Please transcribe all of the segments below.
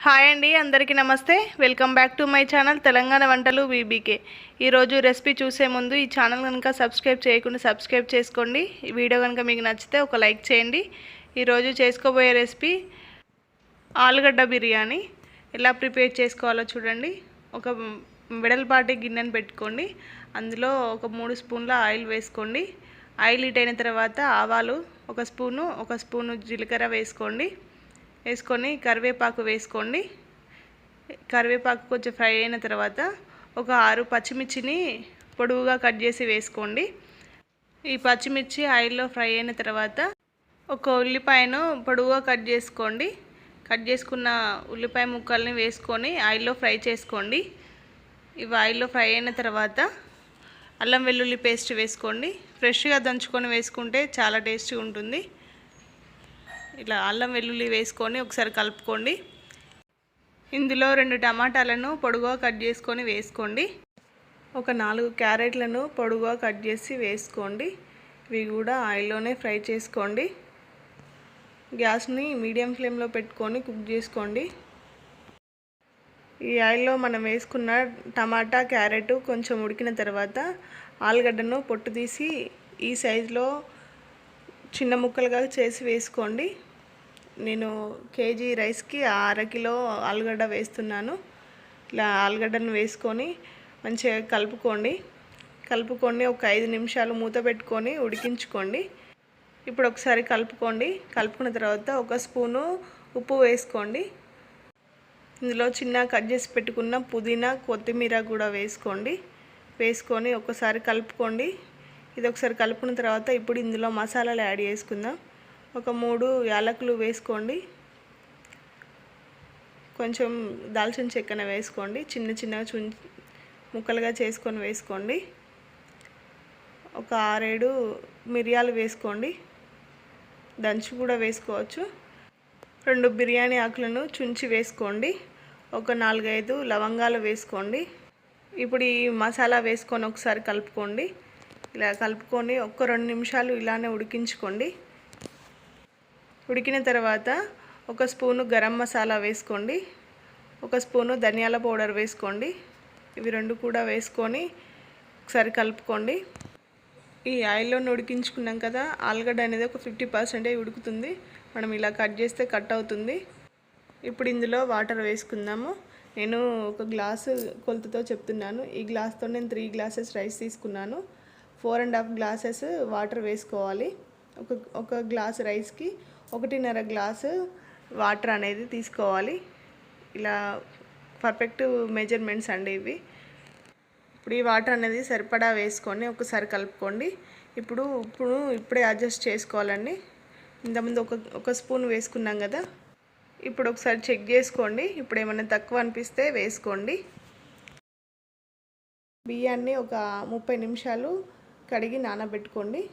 Hi అండి, అందరికీ నమస్తే. Welcome back to my channel Telangana వంటలు వీబీకే. ఈరోజు రెసిపీ చూసే ముందు ఈ ఛానల్ కనుక సబ్స్క్రైబ్ చేయకుండా సబ్స్క్రైబ్ చేసుకోండి. ఈ వీడియో కనుక మీకు నచ్చితే ఒక లైక్ చేయండి. ఈరోజు చేసుకోబోయే రెసిపీ ఆలుగడ్డ బిర్యానీ. ఎలా ప్రిపేర్ చేసుకోవాలో చూడండి. ఒక వెడల్పాటి గిన్నెను పెట్టుకోండి. అందులో ఒక 3 స్పూన్ల ఆయిల్ వేసుకోండి. ఆయిల్ హీట్ అయిన తర్వాత ఆవాలు ఒక స్పూను జీలకర్ర వేసుకొని కరివేపాకు వేసుకోండి. కరివేపాకు కొంచెం ఫ్రై అయిన తర్వాత ఒక 6 పచ్చిమిర్చిని పొడవుగా కట్ చేసి వేసుకోండి. ఈ పచ్చిమిర్చి ఆయిల్లో ఫ్రై అయిన తర్వాత ఒక ఉల్లిపాయను పొడవుగా కట్ చేసుకోండి. కట్ చేసుకున్న ఉల్లిపాయ ముక్కల్ని వేసుకొని ఆయిల్లో ఫ్రై చేసుకోండి. ఇవి ఆయిల్లో ఫ్రై అయిన తర్వాత అల్లం వెల్లుల్లి పేస్ట్ వేసుకోండి. ఫ్రెష్గా దంచుకొని వేసుకుంటే చాలా టేస్టీగా ఉంటుంది. ఇలా అల్లం వెల్లుల్లి వేసుకొని ఒకసారి కలుపుకోండి. ఇందులో 2 టమాటాలను పొడుగుగా కట్ చేసుకొని వేసుకోండి. ఒక 4 క్యారెట్లను పొడుగుగా కట్ చేసి వేసుకోండి. ఇవి కూడా ఆయిల్లోనే ఫ్రై చేసుకోండి. గ్యాస్ని మీడియం ఫ్లేమ్లో పెట్టుకొని కుక్ చేసుకోండి. ఈ ఆయిల్లో మనం వేసుకున్న టమాటా క్యారెట్ కొంచెం ఉడికిన తర్వాత ఆలుగడ్డను పొట్టు తీసి ఈ సైజులో చిన్న ముక్కలుగా చేసి వేసుకోండి. నేను కేజీ రైస్కి 1/2 కిలో ఆలుగడ్డ వేస్తున్నాను. ఇలా ఆలుగడ్డను వేసుకొని మంచిగా కలుపుకొని ఒక 5 నిమిషాలు మూత పెట్టుకొని ఉడికించుకోండి. ఇప్పుడు ఒకసారి కలుపుకున్న తర్వాత ఒక స్పూను ఉప్పు వేసుకోండి. ఇందులో చిన్న కట్ చేసి పెట్టుకున్న పుదీనా కొత్తిమీర కూడా వేసుకొని ఒకసారి కలుపుకోండి. ఇది ఒకసారి కలుపుకున్న తర్వాత ఇప్పుడు ఇందులో మసాలాలు యాడ్ చేసుకుందాం. ఒక 3 యాలకులు వేసుకోండి. కొంచెం దాల్చిన చెక్కన వేసుకోండి. చిన్నగా ముక్కలుగా చేసుకొని వేసుకోండి. ఒక 6-7 మిరియాలు వేసుకోండి. దంచి కూడా వేసుకోవచ్చు. 2 బిర్యానీ ఆకులను చుంచి వేసుకోండి. ఒక 4-5 లవంగాలు వేసుకోండి. ఇప్పుడు ఈ మసాలా వేసుకొని ఒకసారి కలుపుకోండి. ఇలా కలుపుకొని ఒక 2 నిమిషాలు ఇలానే ఉడికించుకోండి. ఉడికిన తర్వాత ఒక స్పూను గరం మసాలా వేసుకోండి. ఒక స్పూను ధనియాల పౌడర్ వేసుకోండి. ఇవి 2 కూడా వేసుకొని ఒకసారి కలుపుకోండి. ఈ ఆయిల్లో ఉడికించుకున్నాం కదా, ఆలుగడ్డ అనేది ఒక 50% ఉడుకుతుంది. మనం ఇలా కట్ చేస్తే కట్ అవుతుంది. ఇప్పుడు ఇందులో వాటర్ వేసుకుందాము. నేను ఒక గ్లాసు కొలతతో చెప్తున్నాను. ఈ గ్లాస్తో నేను 3 గ్లాసెస్ రైస్ తీసుకున్నాను. 4.5 గ్లాసెస్ వాటర్ వేసుకోవాలి. ఒక గ్లాస్ రైస్కి 1.5 గ్లాసు వాటర్ అనేది తీసుకోవాలి. ఇలా పర్ఫెక్ట్ మెజర్మెంట్స్ అండి ఇవి. ఇప్పుడు ఈ వాటర్ అనేది సరిపడా వేసుకొని ఒకసారి కలుపుకోండి. ఇప్పుడే అడ్జస్ట్ చేసుకోవాలండి. ఇంతకుముందు ఒక స్పూన్ వేసుకున్నాం కదా, ఇప్పుడు ఒకసారి చెక్ చేసుకోండి. ఇప్పుడు ఏమైనా తక్కువ అనిపిస్తే వేసుకోండి. బియ్యాన్ని ఒక 30 నిమిషాలు కడిగి నానబెట్టుకోండి.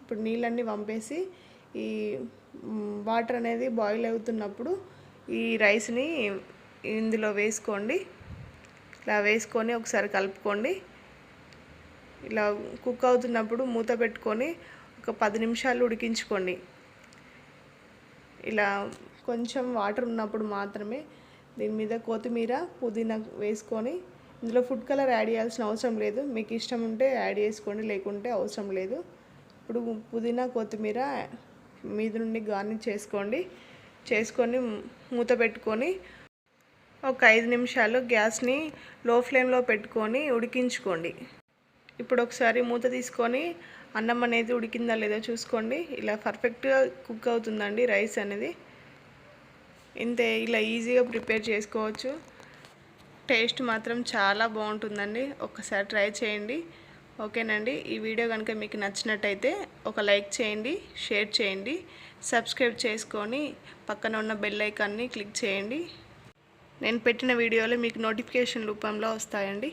ఇప్పుడు నీళ్ళన్నీ వంపేసి ఈ వాటర్ అనేది బాయిల్ అవుతున్నప్పుడు ఈ రైస్ని ఇందులో వేసుకోండి. ఇలా వేసుకొని ఒకసారి కలుపుకోండి. ఇలా కుక్ అవుతున్నప్పుడు మూత పెట్టుకొని ఒక 10 నిమిషాలు ఉడికించుకోండి. ఇలా కొంచెం వాటర్ ఉన్నప్పుడు మాత్రమే దీని మీద కొత్తిమీర పుదీనా వేసుకొని, ఇందులో ఫుడ్ కలర్ యాడ్ చేయాల్సిన అవసరం లేదు. మీకు ఇష్టం ఉంటే యాడ్ చేసుకోండి, లేకుంటే అవసరం లేదు. ఇప్పుడు పుదీనా కొత్తిమీర మీద నుండి గార్నిష్ చేసుకొని మూత పెట్టుకొని ఒక 5 నిమిషాలు గ్యాస్ని లో ఫ్లేమ్లో పెట్టుకొని ఉడికించుకోండి. ఇప్పుడు ఒకసారి మూత తీసుకొని అన్నం అనేది ఉడికిందా లేదో చూసుకోండి. ఇలా పర్ఫెక్ట్గా కుక్ అవుతుందండి రైస్ అనేది. ఇంతే, ఇలా ఈజీగా ప్రిపేర్ చేసుకోవచ్చు. టేస్ట్ మాత్రం చాలా బాగుంటుందండి. ఒక్కసారి ట్రై చేయండి. ఓకేనండి. ఈ వీడియో కనుక మీకు నచ్చినట్టయితే ఒక లైక్ చేయండి, షేర్ చేయండి, సబ్స్క్రైబ్ చేసుకొని పక్కన ఉన్న బెల్ ఐకాన్ని క్లిక్ చేయండి. నేను పెట్టిన వీడియోలు మీకు నోటిఫికేషన్ రూపంలో వస్తాయండి.